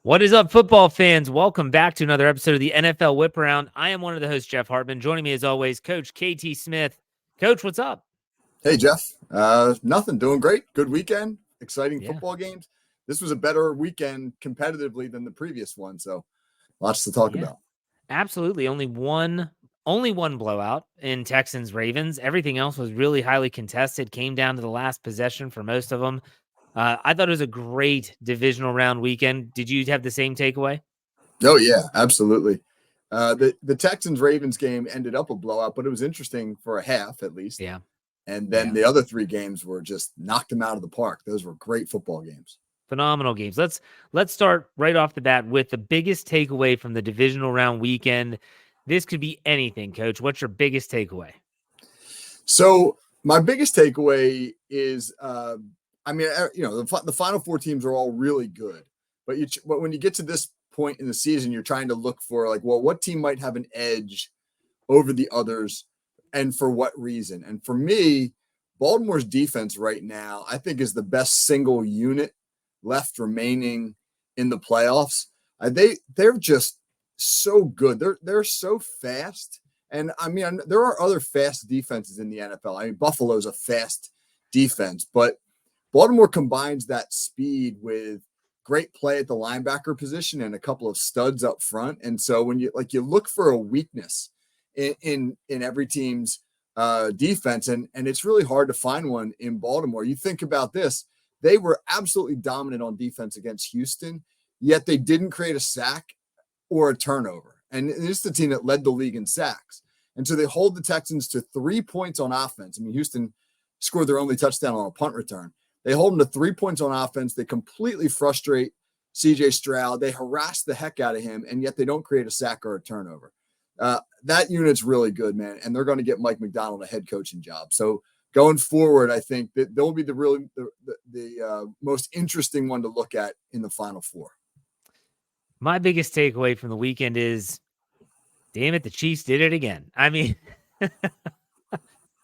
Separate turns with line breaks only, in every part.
What is up, football fans? Welcome back to another episode of the NFL Whip Around. I am one of the hosts, Jeff Hartman. Joining me as always, Coach KT Smith. Coach, what's up?
Hey, Jeff. Nothing. Doing great. Good weekend. Exciting
Yeah,
football games. This was a better weekend competitively than the previous one, so lots to talk
yeah,
about.
absolutely. Only one blowout in Texans Ravens. Everything else was really highly contested. Came down to the last possession for most of them. I thought it was a great divisional round weekend. Did you have the same takeaway?
Oh yeah, absolutely. The Texans Ravens game ended up a blowout, but it was interesting for a half at least.
Yeah,
And then
yeah.
the other three games were just knocked them out of the park. Those were great football games.
Phenomenal games. Let's start right off the bat with the biggest takeaway from the divisional round weekend. This could be anything, Coach. What's your biggest takeaway?
So my biggest takeaway is, the final four teams are all really good, but when you get to this point in the season, you're trying to look for like, well, what team might have an edge over the others, and for what reason? And for me, Baltimore's defense right now, I think, is the best single unit left remaining in the playoffs. They're just so good. They're so fast. And I mean, there are other fast defenses in the NFL. I mean, Buffalo's a fast defense, but Baltimore combines that speed with great play at the linebacker position and a couple of studs up front. And so when you look for a weakness in every team's defense, and it's really hard to find one in Baltimore. You think about this. They were absolutely dominant on defense against Houston, yet they didn't create a sack or a turnover. And this is the team that led the league in sacks. And so they hold the Texans to 3 points on offense. I mean, Houston scored their only touchdown on a punt return. They hold them to 3 points on offense. They completely frustrate CJ Stroud. They harass the heck out of him, and yet they don't create a sack or a turnover. That unit's really good, man. And they're going to get Mike McDonald a head coaching job. So going forward, I think that they'll be the most interesting one to look at in the Final Four.
My biggest takeaway from the weekend is, damn it, the Chiefs did it again. I mean,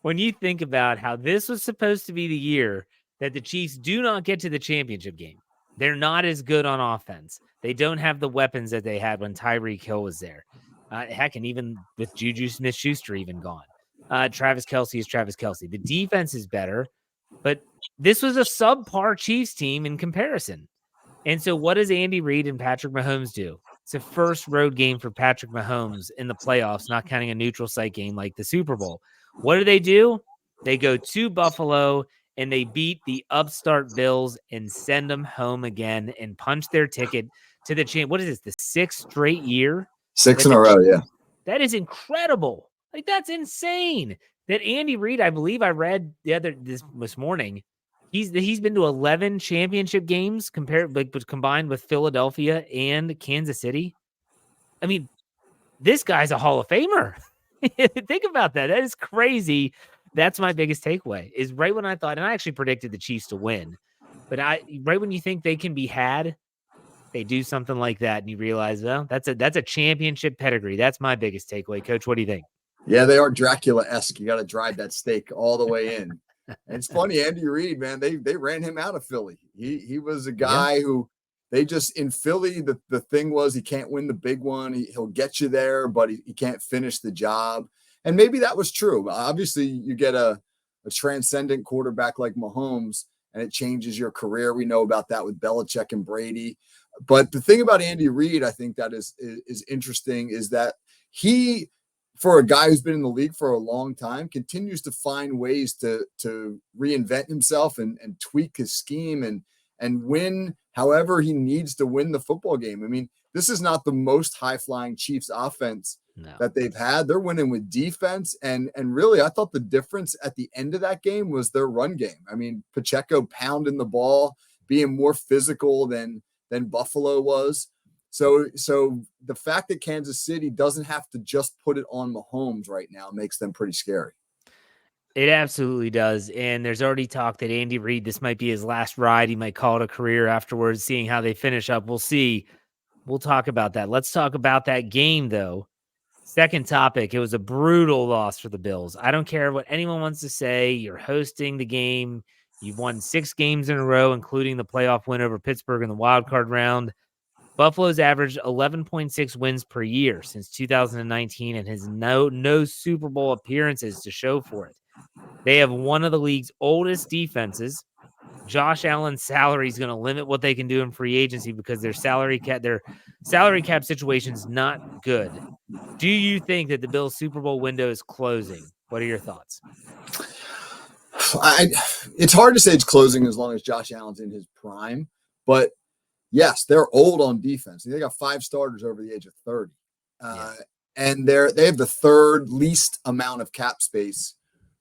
when you think about how this was supposed to be the year that the Chiefs do not get to the championship game, they're not as good on offense. They don't have the weapons that they had when Tyreek Hill was there. Heck, and even with Juju Smith-Schuster even gone. Travis Kelce is Travis Kelce. The defense is better, but this was a subpar Chiefs team in comparison. And so what does Andy Reid and Patrick Mahomes do? It's a first road game for Patrick Mahomes in the playoffs, not counting a neutral site game like the Super Bowl. What do? They go to Buffalo and they beat the upstart Bills and send them home again and punch their ticket to the champ. What is this? The sixth straight year?
Six in a row, yeah.
That is incredible. Like, that's insane. That Andy Reid, I believe I read this morning, he's been to 11 championship games combined with Philadelphia and Kansas City. I mean, this guy's a Hall of Famer. Think about that. That is crazy. That's my biggest takeaway. Is right when I thought, and I actually predicted the Chiefs to win, but right when you think they can be had, they do something like that, and you realize, well, that's a championship pedigree. That's my biggest takeaway. Coach, what do you think?
Yeah, they are Dracula-esque. You got to drive that stake all the way in. And it's funny, Andy Reid, man, they ran him out of Philly. He was a guy who they just, in Philly, the thing was he can't win the big one. He'll get you there, but he can't finish the job. And maybe that was true. Obviously, you get a transcendent quarterback like Mahomes, and it changes your career. We know about that with Belichick and Brady. But the thing about Andy Reid, I think that is interesting, is that he, for a guy who's been in the league for a long time, continues to find ways to reinvent himself and tweak his scheme and win however he needs to win the football game. I mean, this is not the most high-flying Chiefs offense that they've had. They're winning with defense. And really, I thought the difference at the end of that game was their run game. I mean, Pacheco pounding the ball, being more physical than Buffalo was. So the fact that Kansas City doesn't have to just put it on Mahomes right now makes them pretty scary.
It absolutely does. And there's already talk that Andy Reid, this might be his last ride. He might call it a career afterwards, seeing how they finish up. We'll see. We'll talk about that. Let's talk about that game, though. Second topic, it was a brutal loss for the Bills. I don't care what anyone wants to say. You're hosting the game. You've won 6 games in a row, including the playoff win over Pittsburgh in the wild card round. Buffalo's averaged 11.6 wins per year since 2019 and has no Super Bowl appearances to show for it. They have one of the league's oldest defenses. Josh Allen's salary is going to limit what they can do in free agency because their salary cap situation is not good. Do you think that the Bills' Super Bowl window is closing? What are your thoughts?
It's hard to say it's closing as long as Josh Allen's in his prime, but yes, they're old on defense. They got 5 starters over the age of 30, and they have the third least amount of cap space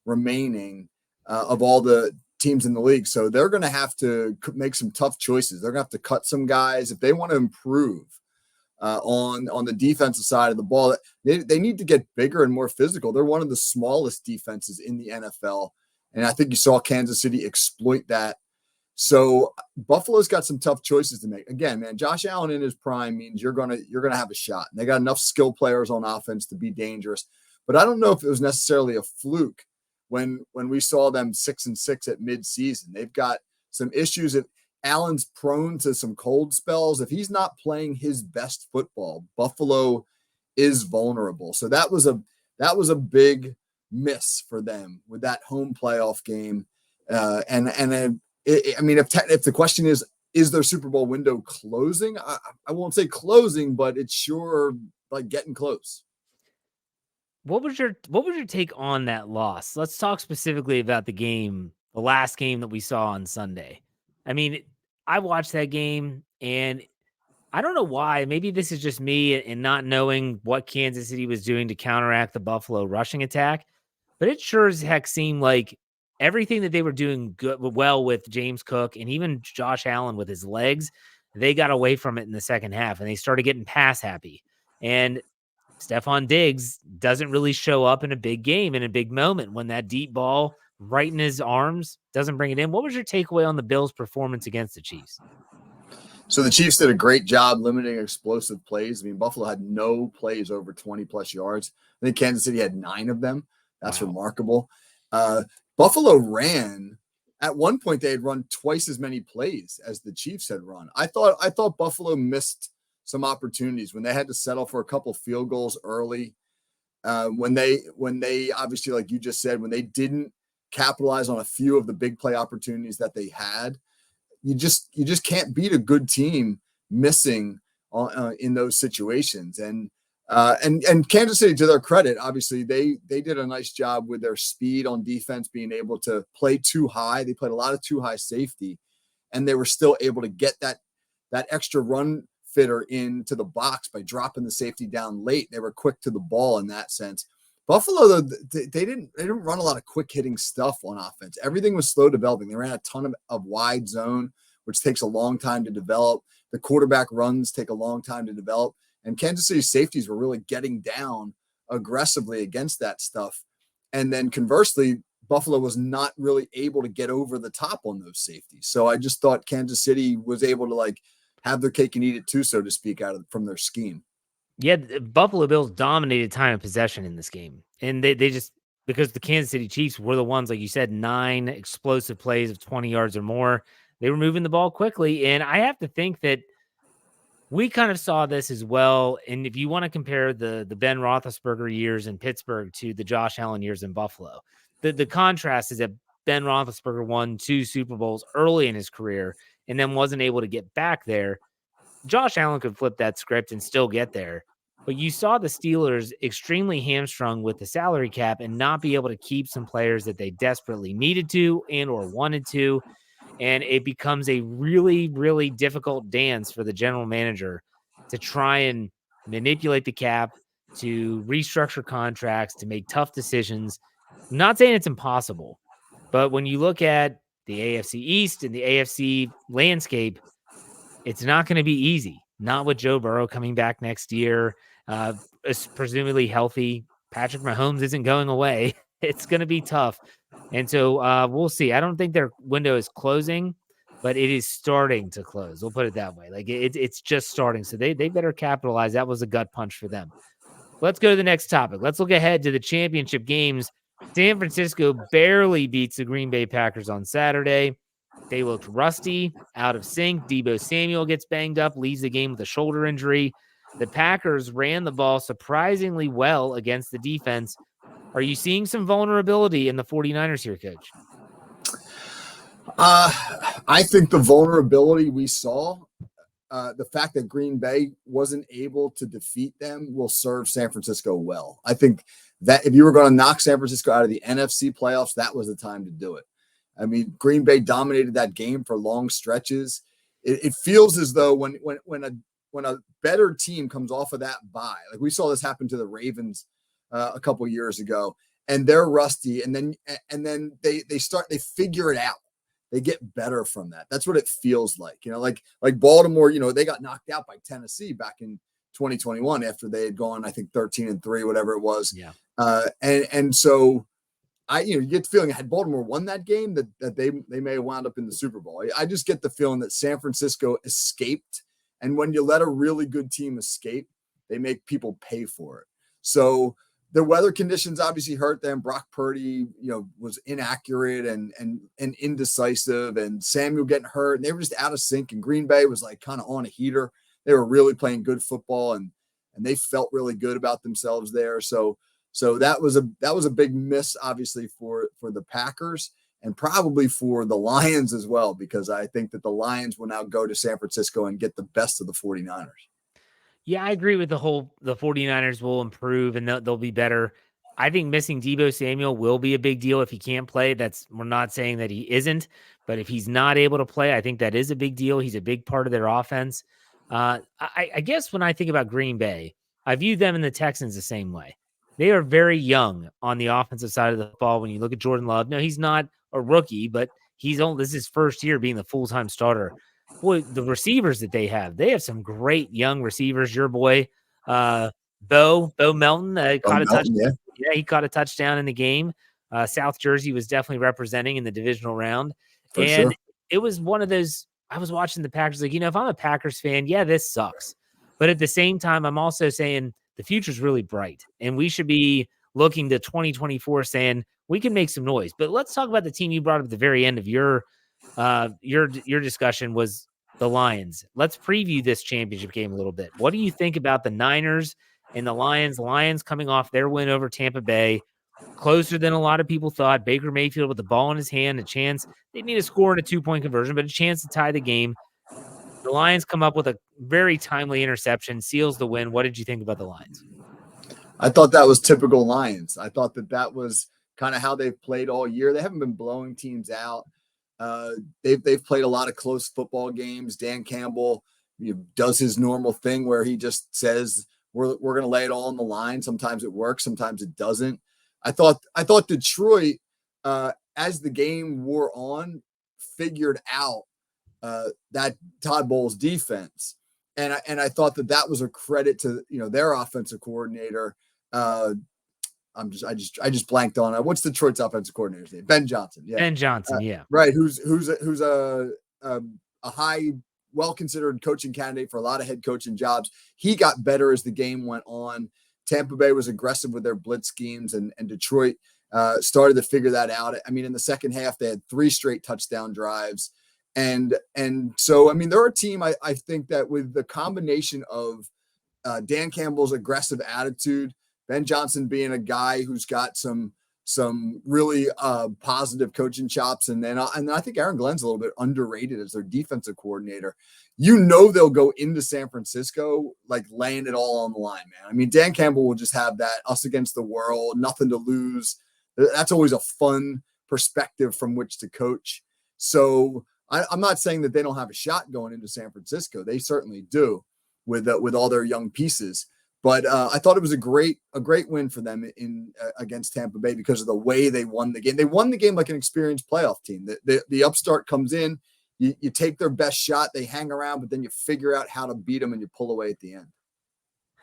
remaining of all the teams in the league. So they're going to have to make some tough choices. They're going to have to cut some guys if they want to improve on the defensive side of the ball. They need to get bigger and more physical. They're one of the smallest defenses in the NFL, and I think you saw Kansas City exploit that. So Buffalo's got some tough choices to make. Again, man, Josh Allen in his prime means you're gonna have a shot. And they got enough skill players on offense to be dangerous. But I don't know if it was necessarily a fluke when we saw them 6-6 at midseason. They've got some issues. That Allen's prone to some cold spells. If he's not playing his best football, Buffalo is vulnerable. So that was a big miss for them with that home playoff game. I mean, if the question is their Super Bowl window closing? I won't say closing, but it's sure like getting close.
What was your take on that loss? Let's talk specifically about the last game that we saw on Sunday. I mean, I watched that game and I don't know why. Maybe this is just me and not knowing what Kansas City was doing to counteract the Buffalo rushing attack, but it sure as heck seemed like everything that they were doing well with James Cook and even Josh Allen with his legs, they got away from it in the second half and they started getting pass happy. And Stephon Diggs doesn't really show up in a big game, in a big moment, when that deep ball right in his arms doesn't bring it in. What was your takeaway on the Bills' performance against the Chiefs?
So the Chiefs did a great job limiting explosive plays. I mean, Buffalo had no plays over 20-plus yards. I think Kansas City had 9 of them. That's remarkable. Buffalo ran. At one point, they had run twice as many plays as the Chiefs had run. I thought Buffalo missed some opportunities when they had to settle for a couple field goals early. When they obviously, like you just said, when they didn't capitalize on a few of the big play opportunities that they had, you just can't beat a good team missing in those situations. And Kansas City, to their credit, obviously they did a nice job with their speed on defense, being able to play too high. They played a lot of too high safety, and they were still able to get that extra run fitter into the box by dropping the safety down late. They were quick to the ball in that sense. Buffalo, though, they didn't run a lot of quick hitting stuff on offense. Everything was slow developing. They ran a ton of wide zone, which takes a long time to develop. The quarterback runs take a long time to develop. And Kansas City safeties were really getting down aggressively against that stuff. And then conversely, Buffalo was not really able to get over the top on those safeties. So I just thought Kansas City was able to have their cake and eat it too, so to speak, from their scheme.
Yeah, the Buffalo Bills dominated time of possession in this game. And they just, because the Kansas City Chiefs were the ones, like you said, 9 explosive plays of 20 yards or more. They were moving the ball quickly. And I have to think that we kind of saw this as well. And if you want to compare the Ben Roethlisberger years in Pittsburgh to the Josh Allen years in Buffalo, the contrast is that Ben Roethlisberger won 2 Super Bowls early in his career and then wasn't able to get back there. Josh Allen could flip that script and still get there. But you saw the Steelers extremely hamstrung with the salary cap and not be able to keep some players that they desperately needed to and or wanted to. And it becomes a really, really difficult dance for the general manager to try and manipulate the cap, to restructure contracts, to make tough decisions. I'm not saying it's impossible, but when you look at the AFC East and the AFC landscape, it's not going to be easy. Not with Joe Burrow coming back next year, presumably healthy. Patrick Mahomes isn't going away. It's going to be tough. And so we'll see. I don't think their window is closing, but it is starting to close. We'll put it that way. Like it's just starting. So they better capitalize. That was a gut punch for them. Let's go to the next topic. Let's look ahead to the championship games. San Francisco barely beats the Green Bay Packers on Saturday. They looked rusty, out of sync. Deebo Samuel gets banged up, leaves the game with a shoulder injury. The Packers ran the ball surprisingly well against the defense. Are you seeing some vulnerability in the 49ers here, Coach?
I think the vulnerability we saw, the fact that Green Bay wasn't able to defeat them, will serve San Francisco well. I think that if you were going to knock San Francisco out of the NFC playoffs, that was the time to do it. I mean, Green Bay dominated that game for long stretches. It feels as though when a better team comes off of that bye, like we saw this happen to the Ravens a couple years ago, and they're rusty, and then they figure it out. They get better from that. That's what it feels like. Like Baltimore, they got knocked out by Tennessee back in 2021 after they had gone, I think 13-3, whatever it was.
Yeah.
And so you get the feeling had Baltimore won that game that they may have wound up in the Super Bowl. I just get the feeling that San Francisco escaped. And when you let a really good team escape, they make people pay for it. So the weather conditions obviously hurt them. Brock Purdy, was inaccurate and indecisive, and Samuel getting hurt, and they were just out of sync. And Green Bay was like kind of on a heater. They were really playing good football, and they felt really good about themselves there. So that was a big miss, obviously, for the Packers and probably for the Lions as well, because I think that the Lions will now go to San Francisco and get the best of the 49ers.
Yeah, I agree with the 49ers will improve and they'll be better. I think missing Deebo Samuel will be a big deal if he can't play. We're not saying that he isn't, but if he's not able to play, I think that is a big deal. He's a big part of their offense. I guess when I think about Green Bay, I view them and the Texans the same way. They are very young on the offensive side of the ball. When you look at Jordan Love, no, he's not a rookie, but this is his first year being the full-time starter. Boy, the receivers that they have some great young receivers. Your boy, Bo Melton, caught a touchdown. Yeah, he caught a touchdown in the game. South Jersey was definitely representing in the divisional round.
For sure.
It was one of those, I was watching the Packers, like, if I'm a Packers fan, yeah, this sucks. But at the same time, I'm also saying the future's really bright, and we should be looking to 2024 saying we can make some noise. But let's talk about the team you brought up at the very end of your discussion was the Lions. Let's preview this championship game a little bit. What do you think about the Niners and the Lions? Lions coming off their win over Tampa Bay, closer than a lot of people thought. Baker Mayfield with the ball in his hand, a chance. They need a score and a 2-point conversion, but a chance to tie the game. The Lions come up with a very timely interception, seals the win. What did you think about the Lions?
I thought that was typical Lions. I thought that was kind of how they've played all year. They haven't been blowing teams out. They've played a lot of close football games. Dan Campbell does his normal thing where he just says we're going to lay it all on the line. Sometimes it works, sometimes it doesn't. I thought Detroit, as the game wore on, figured out that Todd Bowles defense, and I thought that was a credit to their offensive coordinator. I just blanked on it. What's Detroit's offensive coordinator's name? Ben Johnson. Yeah.
Ben Johnson. Yeah.
Right. Who's a high, well-considered coaching candidate for a lot of head coaching jobs. He got better as the game went on. Tampa Bay was aggressive with their blitz schemes, and Detroit started to figure that out. I mean, in the second half, they had 3 straight touchdown drives. And so, I mean, they're a team, I think that with the combination of Dan Campbell's aggressive attitude, Ben Johnson being a guy who's got some really positive coaching chops, and I think Aaron Glenn's a little bit underrated as their defensive coordinator. They'll go into San Francisco like laying it all on the line, man. I mean, Dan Campbell will just have that us against the world, nothing to lose. That's always a fun perspective from which to coach. So I'm not saying that they don't have a shot going into San Francisco. They certainly do with all their young pieces. But I thought it was a great win for them against Tampa Bay because of the way they won the game. They won the game like an experienced playoff team. The upstart comes in, you take their best shot, they hang around, but then you figure out how to beat them and you pull away at the end.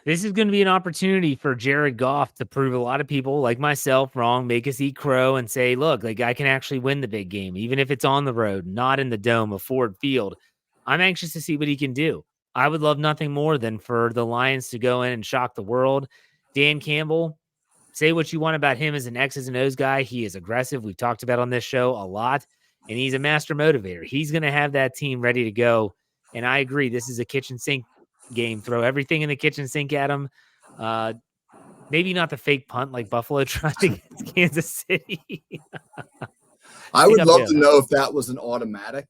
This is going to be an opportunity for Jared Goff to prove a lot of people like myself wrong, make us eat crow, and say, look, like I can actually win the big game, even if it's on the road, not in the dome of Ford Field. I'm anxious to see what he can do. I would love nothing more than for the Lions to go in and shock the world. Dan Campbell, say what you want about him as an X's and O's guy. He is aggressive. We've talked about on this show a lot. and he's a master motivator. He's going to have that team ready to go. And I agree, this is a kitchen sink game. Throw everything in the kitchen sink at him. Maybe not the fake punt like Buffalo tried against Kansas City.
I
They
would
got
love
bailed
to
out.
know if that was an automatic,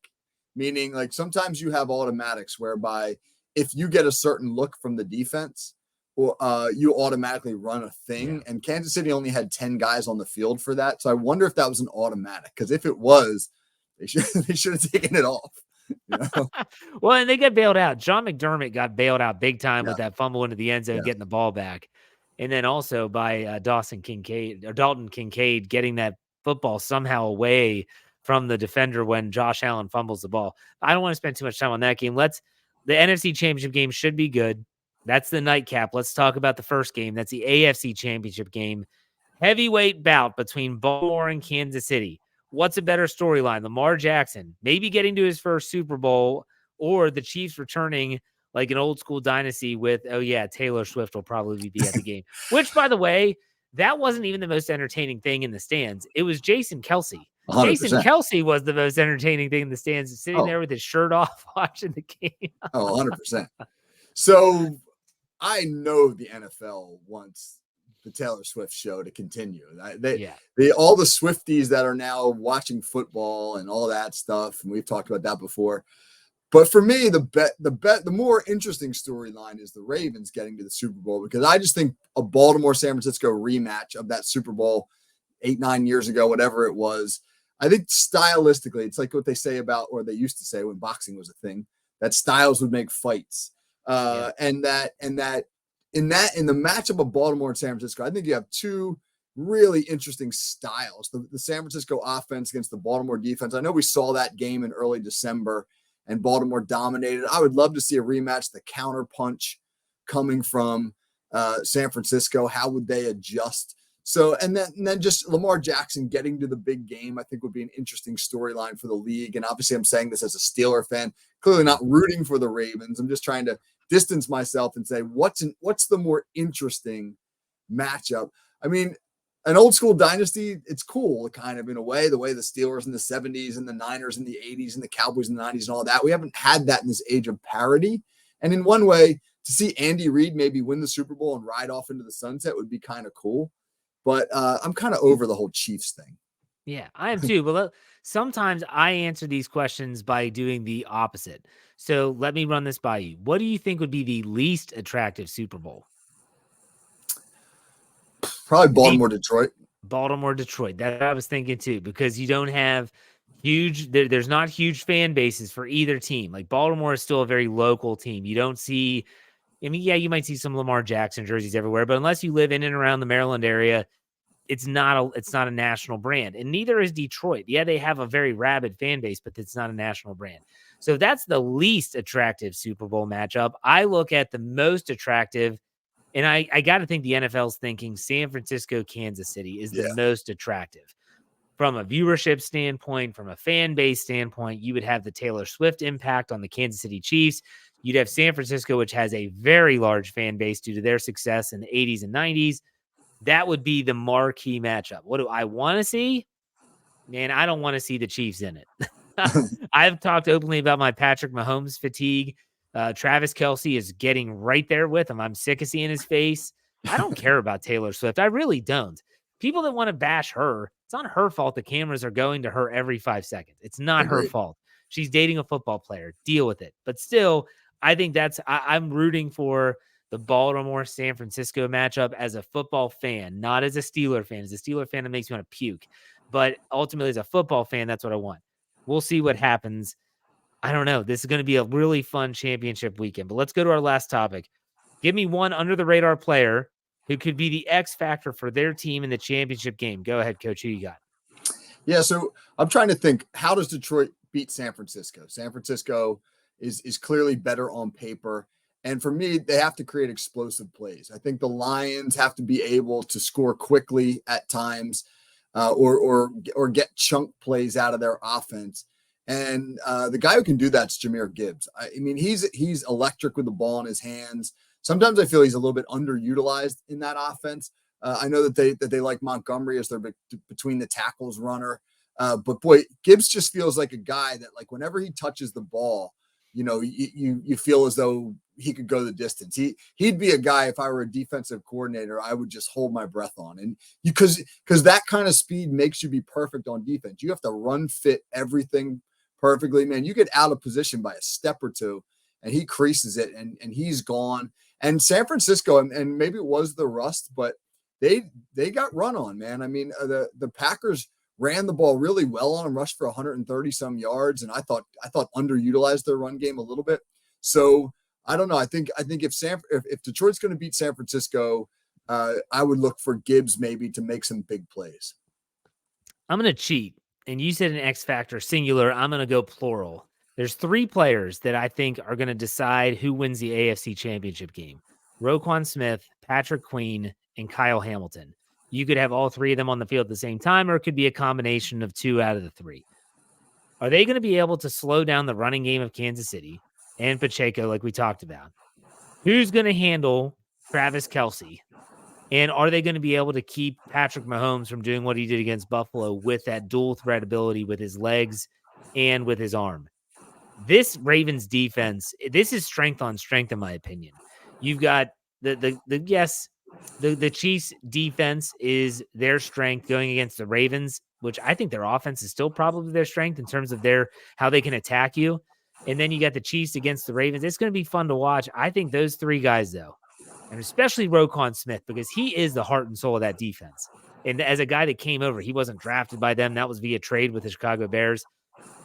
meaning like sometimes you have automatics whereby if you get a certain look from the defense, or you automatically run a thing.
Yeah.
And Kansas City only had 10 guys on the field for that. So I wonder if that was an automatic, because if it was, they should have taken it off. You know?
Well, and they got bailed out. John McDermott got bailed out big time
Yeah.
with that fumble into the end zone,
Yeah.
getting the ball back. And then also by Dalton Kincaid getting that football somehow away from the defender when Josh Allen fumbles the ball. I don't want to spend too much time on that game. The NFC Championship game should be good. That's the nightcap. Let's talk about the first game. That's the AFC Championship game. Heavyweight bout between Baltimore and Kansas City. What's a better storyline? Lamar Jackson maybe getting to his first Super Bowl, or the Chiefs returning like an old school dynasty with, oh yeah, Taylor Swift will probably be at the game. Which, by the way, that wasn't even the most entertaining thing in the stands. It was Jason Kelsey.
100%.
Jason Kelsey was the most entertaining thing in the stands, sitting there with his shirt off watching the game.
100%. So I know the NFL wants the Taylor Swift show to continue. All the Swifties that are now watching football and all that stuff, and we've talked about that before. But for me, the more interesting storyline is the Ravens getting to the Super Bowl, because I just think a Baltimore-San Francisco rematch of that Super Bowl 8-9 years ago, whatever it was. I think stylistically, it's like what they say about, or they used to say when boxing was a thing, that styles would make fights. And that in the matchup of Baltimore and San Francisco, I think you have two really interesting styles. The San Francisco offense against the Baltimore defense. I know we saw that game in early December and Baltimore dominated. I would love to see a rematch, the counter punch coming from San Francisco. How would they adjust? So, and then just Lamar Jackson getting to the big game, I think would be an interesting storyline for the league. And obviously I'm saying this as a Steeler fan, clearly not rooting for the Ravens. I'm just trying to distance myself and say, what's the more interesting matchup? I mean, an old school dynasty, it's cool kind of in a way, the way the Steelers in the 70s and the Niners in the 80s and the Cowboys in the 90s and all that. We haven't had that in this age of parity. And in one way, to see Andy Reid maybe win the Super Bowl and ride off into the sunset would be kind of cool. But I'm kind of over the whole Chiefs thing.
Yeah, I am too. But sometimes I answer these questions by doing the opposite. So let me run this by you. What do you think would be the least attractive Super Bowl?
Probably Baltimore, Detroit.
Baltimore, Detroit. That's what I was thinking too, because you don't have there's not huge fan bases for either team. Like Baltimore is still a very local team. You don't see, I mean, yeah, you might see some Lamar Jackson jerseys everywhere, but unless you live in and around the Maryland area, it's not a national brand. And neither is Detroit. Yeah, they have a very rabid fan base, but it's not a national brand. So that's the least attractive Super Bowl matchup. I look at the most attractive, and I got to think the NFL's thinking San Francisco, Kansas City is the most attractive. From a viewership standpoint, from a fan base standpoint, you would have the Taylor Swift impact on the Kansas City Chiefs. You'd have San Francisco, which has a very large fan base due to their success in the 80s and 90s. That would be the marquee matchup. What do I want to see? Man, I don't want to see the Chiefs in it. I've talked openly about my Patrick Mahomes fatigue. Travis Kelce is getting right there with him. I'm sick of seeing his face. I don't care about Taylor Swift. I really don't. People that want to bash her, it's not her fault the cameras are going to her every 5 seconds. It's not her fault. She's dating a football player. Deal with it. But still, I think I'm rooting for the Baltimore-San Francisco matchup as a football fan, not as a Steeler fan. As a Steeler fan, it makes me want to puke. But ultimately, as a football fan, that's what I want. We'll see what happens. I don't know. This is going to be a really fun championship weekend. But let's go to our last topic. Give me one under-the-radar player who could be the X factor for their team in the championship game. Go ahead, Coach. Who you got?
Yeah, so I'm trying to think, how does Detroit beat San Francisco? San Francisco is clearly better on paper. And for me, they have to create explosive plays. I think the Lions have to be able to score quickly at times, or get chunk plays out of their offense. And the guy who can do that's Jahmyr Gibbs. I mean, he's electric with the ball in his hands. Sometimes I feel he's a little bit underutilized in that offense. I know that they like Montgomery as their between the tackles runner. But boy, Gibbs just feels like a guy that, like, whenever he touches the ball, you feel as though he could go the distance. He'd be a guy, if I were a defensive coordinator, I would just hold my breath on. And because that kind of speed makes you be perfect on defense. You have to run fit everything perfectly, man. You get out of position by a step or two, and he creases it, and he's gone. And San Francisco, and maybe it was the rust, but they got run on, man. I mean, the Packers ran the ball really well on him, rushed for 130 some yards, and I thought underutilized their run game a little bit. So I don't know. I think if Detroit's going to beat San Francisco, I would look for Gibbs maybe to make some big plays.
I'm going to cheat, and you said an X factor singular. I'm going to go plural. There's 3 players that I think are going to decide who wins the AFC Championship game: Roquan Smith, Patrick Queen, and Kyle Hamilton. You could have all 3 of them on the field at the same time, or it could be a combination of 2 out of the 3. Are they going to be able to slow down the running game of Kansas City and Pacheco, like we talked about? Who's going to handle Travis Kelce? And are they going to be able to keep Patrick Mahomes from doing what he did against Buffalo with that dual threat ability with his legs and with his arm? This Ravens defense, this is strength on strength, in my opinion. You've got the Chiefs defense is their strength going against the Ravens, which I think their offense is still probably their strength in terms of how they can attack you. And then you got the Chiefs against the Ravens. It's going to be fun to watch. I think those 3 guys, though, and especially Roquan Smith, because he is the heart and soul of that defense. And as a guy that came over, he wasn't drafted by them. That was via trade with the Chicago Bears.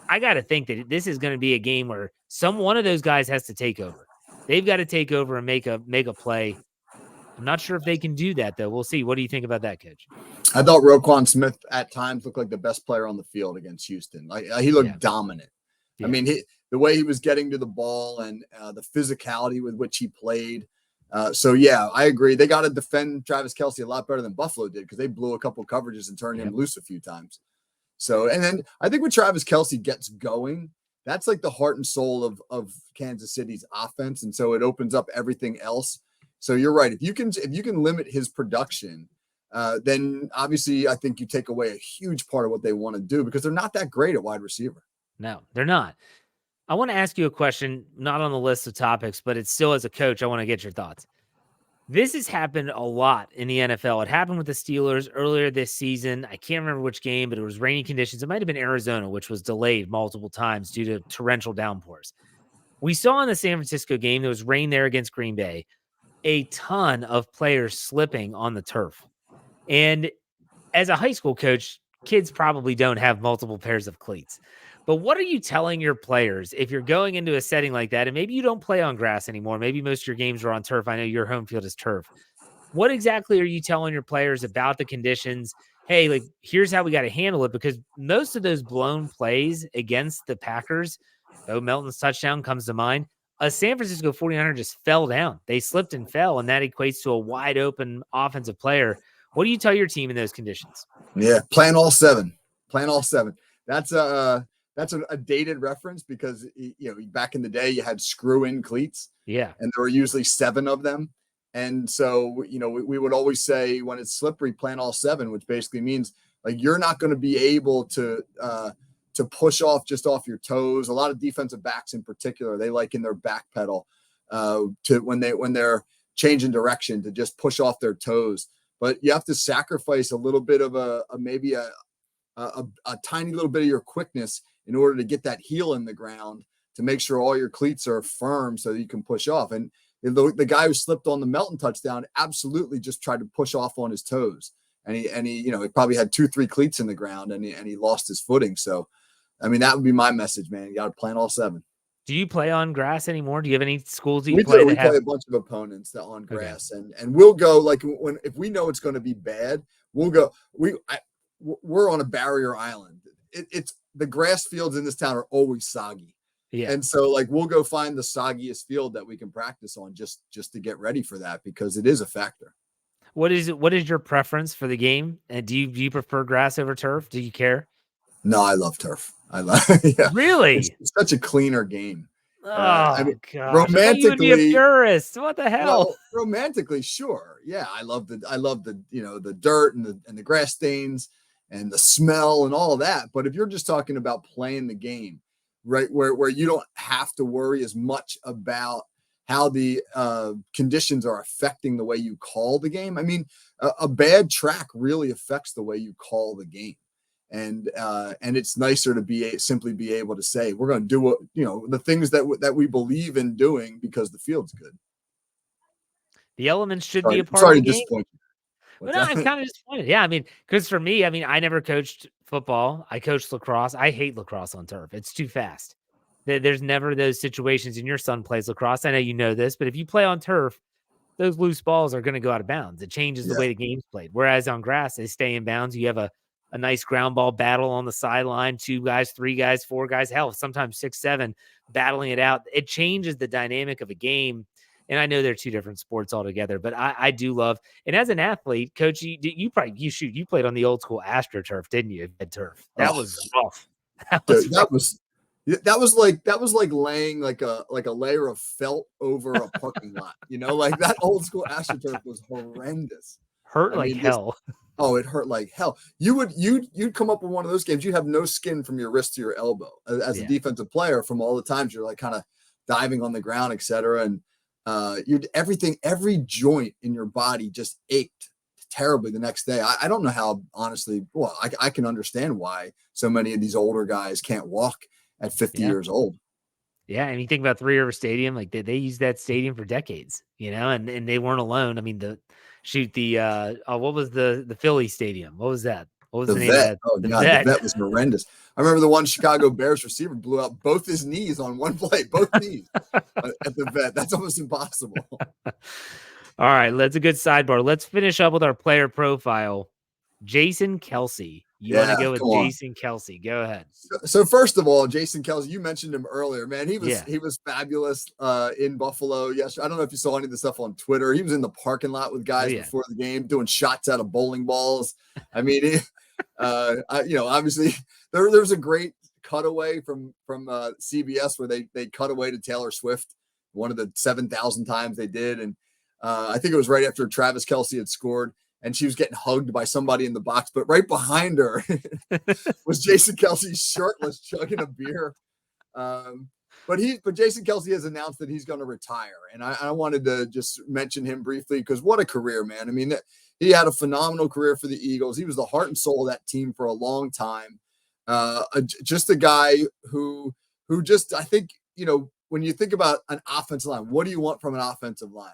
I got to think that this is going to be a game where one of those guys has to take over. They've got to take over and make a play. I'm not sure if they can do that, though. We'll see. What do you think about that, Coach?
I thought Roquan Smith at times looked like the best player on the field against Houston. Like, he looked dominant. Yeah. I mean, the way he was getting to the ball and the physicality with which he played. So, yeah, I agree. They got to defend Travis Kelce a lot better than Buffalo did, because they blew a couple coverages and turned him loose a few times. So, and then I think when Travis Kelce gets going, that's like the heart and soul of Kansas City's offense. And so it opens up everything else. So you're right. If you can limit his production, then obviously I think you take away a huge part of what they want to do, because they're not that great at wide receiver.
No, they're not. I want to ask you a question, not on the list of topics, but it's still, as a coach, I want to get your thoughts. This has happened a lot in the NFL. It happened with the Steelers earlier this season. I can't remember which game, but it was rainy conditions. It might have been Arizona, which was delayed multiple times due to torrential downpours. We saw in the San Francisco game, there was rain there against Green Bay, a ton of players slipping on the turf. And as a high school coach, kids probably don't have multiple pairs of cleats. But what are you telling your players if you're going into a setting like that, and maybe you don't play on grass anymore? Maybe most of your games are on turf. I know your home field is turf. What exactly are you telling your players about the conditions? Hey, like, here's how we got to handle it, because most of those blown plays against the Packers, Bo Melton's touchdown comes to mind. A San Francisco 49er just fell down. They slipped and fell, and that equates to a wide open offensive player. What do you tell your team in those conditions?
Yeah, plan all 7. Plan all 7. That's a dated reference, because back in the day you had screw-in cleats.
Yeah,
and there were usually 7 of them. And so we would always say, when it's slippery, plan all 7, which basically means, like, you're not going to be able to push off just off your toes. A lot of defensive backs in particular, they like in their back pedal to when they're changing direction, to just push off their toes. But you have to sacrifice a little bit of maybe a tiny little bit of your quickness in order to get that heel in the ground, to make sure all your cleats are firm so that you can push off. And the guy who slipped on the Melton touchdown absolutely just tried to push off on his toes. And he probably had 2-3 cleats in the ground, and he lost his footing. So, I mean, that would be my message, man. You got to plan all 7.
Do you play on grass anymore? Do you have any schools that you
We
play?
We play a bunch of opponents that on grass, okay. and we'll go, like, if we know it's going to be bad, we'll go. We're on a barrier island. It's the grass fields in this town are always soggy. Yeah. And so, like, we'll go find the soggiest field that we can practice on just to get ready for that, because it is a factor.
What is your preference for the game? And do you prefer grass over turf? Do you care?
No, I love turf. Yeah.
Really?
It's such a cleaner game.
Oh, I mean, gosh. Romantically, you would be a purist. What the hell?
Well, romantically, sure. Yeah, I love the the dirt and the grass stains. and the smell and all that. But if you're just talking about playing the game, right, where you don't have to worry as much about how the conditions are affecting the way you call the game. I mean, a bad track really affects the way you call the game. And it's nicer to simply be able to say, we're going to do what, the things that we believe in doing because the field's good.
The elements should be a part of the game.
Disappoint you.
But no, I'm kind of disappointed. Yeah, I mean, because for me, I never coached football. I coached lacrosse. I hate lacrosse on turf. It's too fast. There's never those situations, and your son plays lacrosse. I know you know this, but if you play on turf, those loose balls are going to go out of bounds. It changes the way the game's played. Whereas on grass, they stay in bounds. You have a nice ground ball battle on the sideline, 2 guys, 3 guys, 4 guys, hell, sometimes 6, 7 battling it out. It changes the dynamic of a game. And I know they're 2 different sports altogether, but I do love. And as an athlete, Coach, you played on the old school AstroTurf, didn't you? Ed Turf. That was rough.
That was like laying like a layer of felt over a parking lot. Like that old school AstroTurf was horrendous.
Hurt hell.
It hurt like hell. You'd come up with one of those games. You'd have no skin from your wrist to your elbow as a defensive player from all the times you're like kind of diving on the ground, etc. And every joint in your body just ached terribly the next day. I don't know how, honestly. Well, I can understand why so many of these older guys can't walk at 50 years old.
Yeah, and you think about Three River Stadium, like they used that stadium for decades, and they weren't alone. I mean, what was the Philly Stadium? What was that? What was the name of that?
Oh, God, the Vet was horrendous. I remember the one Chicago Bears receiver blew out both his knees on one play, both knees at the Vet. That's almost impossible.
All right, that's a good sidebar. Let's finish up with our player profile. Jason Kelce. You want to go with Jason Kelce? Go ahead.
So first of all, Jason Kelce, you mentioned him earlier, man. He was fabulous in Buffalo. Yes, I don't know if you saw any of the stuff on Twitter. He was in the parking lot with guys before the game, doing shots out of bowling balls. I mean, obviously there was a great cutaway from CBS where they cut away to Taylor Swift, one of the 7,000 times they did, and I think it was right after Travis Kelce had scored. And she was getting hugged by somebody in the box, but right behind her was Jason Kelce shirtless, chugging a beer. But Jason Kelce has announced that he's going to retire, and I wanted to just mention him briefly because what a career, man! I mean, he had a phenomenal career for the Eagles. He was the heart and soul of that team for a long time. Just a guy who just, I think, when you think about an offensive line, what do you want from an offensive line?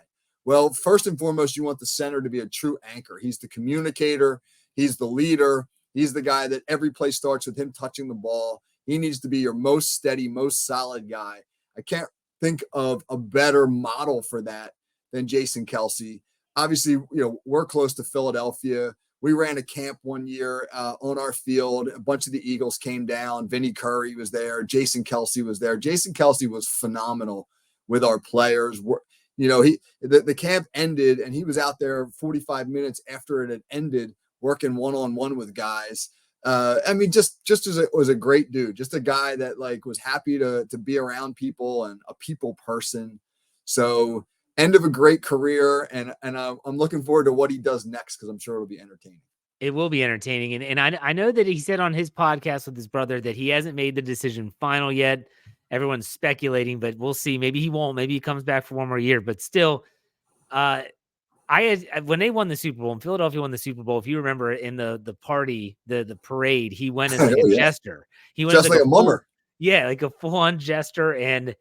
Well, first and foremost, you want the center to be a true anchor. He's the communicator. He's the leader. He's the guy that every play starts with him touching the ball. He needs to be your most steady, most solid guy. I can't think of a better model for that than Jason Kelce. Obviously, we're close to Philadelphia. We ran a camp one year on our field. A bunch of the Eagles came down. Vinny Curry was there. Jason Kelce was there. Jason Kelce was phenomenal with our players. The camp ended and he was out there 45 minutes after it had ended working one-on-one with guys. I mean, just was a great dude, just a guy that was happy to be around people and a people person. So end of a great career. And I'm looking forward to what he does next, because I'm sure it'll be entertaining.
It will be entertaining. And I know that he said on his podcast with his brother that he hasn't made the decision final yet. Everyone's speculating, but we'll see. Maybe he won't. Maybe he comes back for one more year. But still, when they won the Super Bowl, and Philadelphia won the Super Bowl, if you remember in the party, the parade, he went as a jester. He went
just like a mummer.
Like a full-on jester. And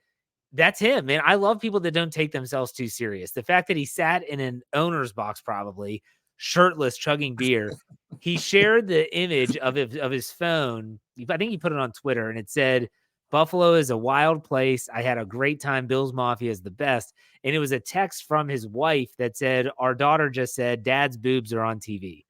that's him, man. I love people that don't take themselves too serious. The fact that he sat in an owner's box, probably shirtless, chugging beer. He shared the image of his phone. I think he put it on Twitter, and it said, "Buffalo is a wild place. I had a great time. Bills Mafia is the best." And it was a text from his wife that said, "Our daughter just said Dad's boobs are on TV."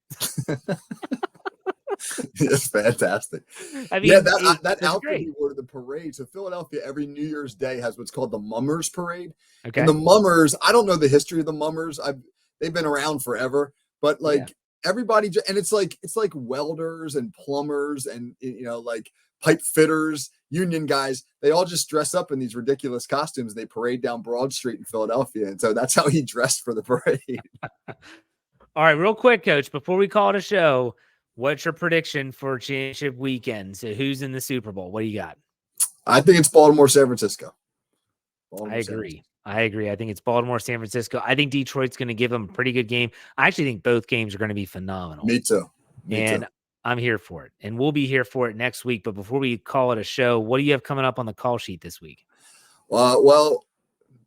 It's fantastic.
I mean,
that outfit
great.
He wore to the parade. So Philadelphia every New Year's Day has what's called the Mummers Parade.
Okay.
And the Mummers, I don't know the history of the Mummers. They've been around forever, but everybody, and it's like welders and plumbers and pipe fitters, union guys. They all just dress up in these ridiculous costumes. They parade down Broad Street in Philadelphia. And so that's how he dressed for the parade.
All right, real quick, Coach, before we call it a show, What's your prediction for championship weekend? So who's in the Super Bowl? What do you got?
I think it's Baltimore, San Francisco.
I agree. I think it's Baltimore, San Francisco. I think Detroit's going to give them a pretty good game. I actually think both games are going to be phenomenal.
Me too.
And I'm here for it. And we'll be here for it next week. But before we call it a show, what do you have coming up on the call sheet this week?
Well,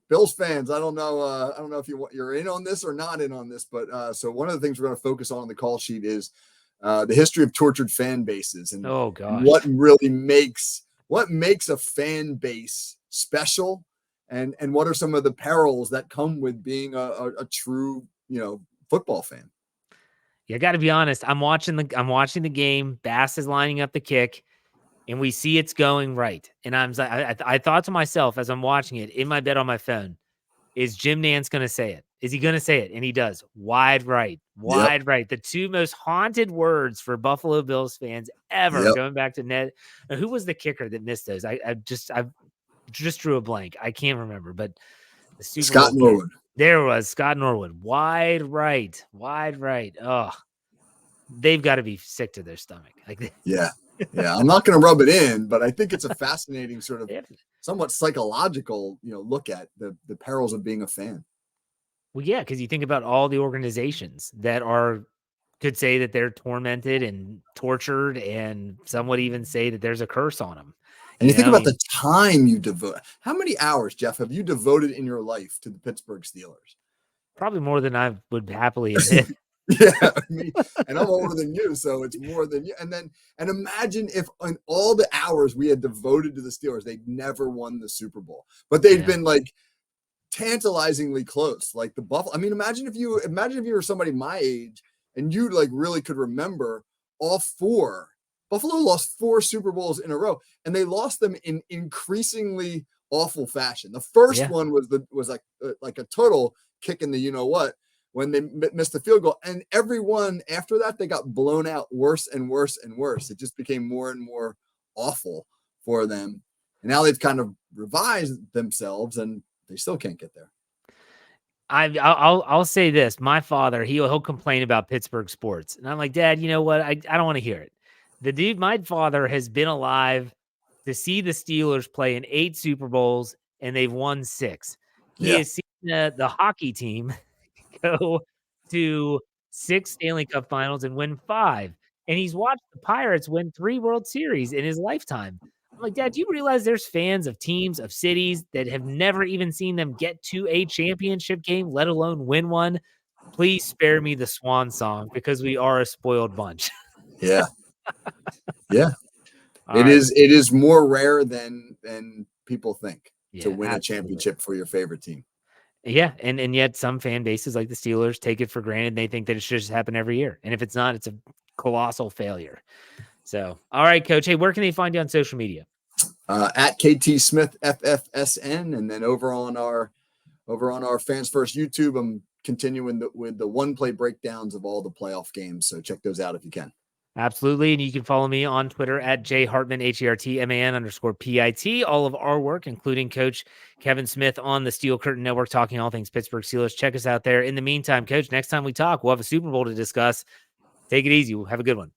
Bills fans, I don't know if you're in on this or not in on this, but so one of the things we're going to focus on the call sheet is the history of tortured fan bases and what really makes a fan base special, and what are some of the perils that come with being a true football fan.
You got to be honest. I'm watching the game. Bass is lining up the kick, and we see it's going right. And I thought to myself as I'm watching it in my bed on my phone, is Jim Nantz going to say it? Is he going to say it? And he does. Wide right. Right. The two most haunted words for Buffalo Bills fans ever, going back to Ned. Now, who was the kicker that missed those? I just drew a blank. I can't remember, but the Super
Scott
Bowl
Norwood.
There was Scott Norwood. Wide right. Oh, they've got to be sick to their stomach.
Yeah. I'm not going to rub it in, but I think it's a fascinating sort of somewhat psychological, look at the perils of being a fan.
Well, yeah, because you think about all the organizations that could say that they're tormented and tortured, and some would even say that there's a curse on them.
And you think about the time you devote. How many hours, Jeff, have you devoted in your life to the Pittsburgh Steelers?
Probably more than I would happily admit.
Yeah, and I'm older than you, so it's more than you. And imagine if on all the hours we had devoted to the Steelers, they'd never won the Super Bowl, but they'd been like tantalizingly close, like the Buffalo. I mean, imagine if you were somebody my age and you like really could remember all four. Buffalo lost 4 Super Bowls in a row, and they lost them in increasingly awful fashion. The first one was like a total kick in the what when they missed the field goal, and everyone after that they got blown out worse and worse and worse. It just became more and more awful for them, and now they've kind of revised themselves, and they still can't get there.
I'll say this: my father, he'll complain about Pittsburgh sports, and I'm like, Dad, you know what? I don't want to hear it. My father has been alive to see the Steelers play in 8 Super Bowls, and they've won 6. He has seen the hockey team go to 6 Stanley Cup finals and win 5. And he's watched the Pirates win 3 World Series in his lifetime. I'm like, Dad, do you realize there's fans of teams, of cities that have never even seen them get to a championship game, let alone win one? Please spare me the swan song, because we are a spoiled bunch.
Yeah. It is more rare than people think to win a championship for your favorite team.
Yeah, and yet some fan bases like the Steelers take it for granted. They think that it should just happen every year. And if it's not, it's a colossal failure. So, all right, Coach. Hey, where can they find you on social media?
At KT Smith FFSN, and then over on our Fans First YouTube, I'm continuing with the one play breakdowns of all the playoff games. So check those out if you can.
Absolutely. And you can follow me on Twitter at jhartman, HERTMAN_PIT. All of our work, including Coach Kevin Smith on the Steel Curtain Network, talking all things Pittsburgh Steelers. Check us out there. In the meantime, Coach, next time we talk, we'll have a Super Bowl to discuss. Take it easy. We'll have a good one.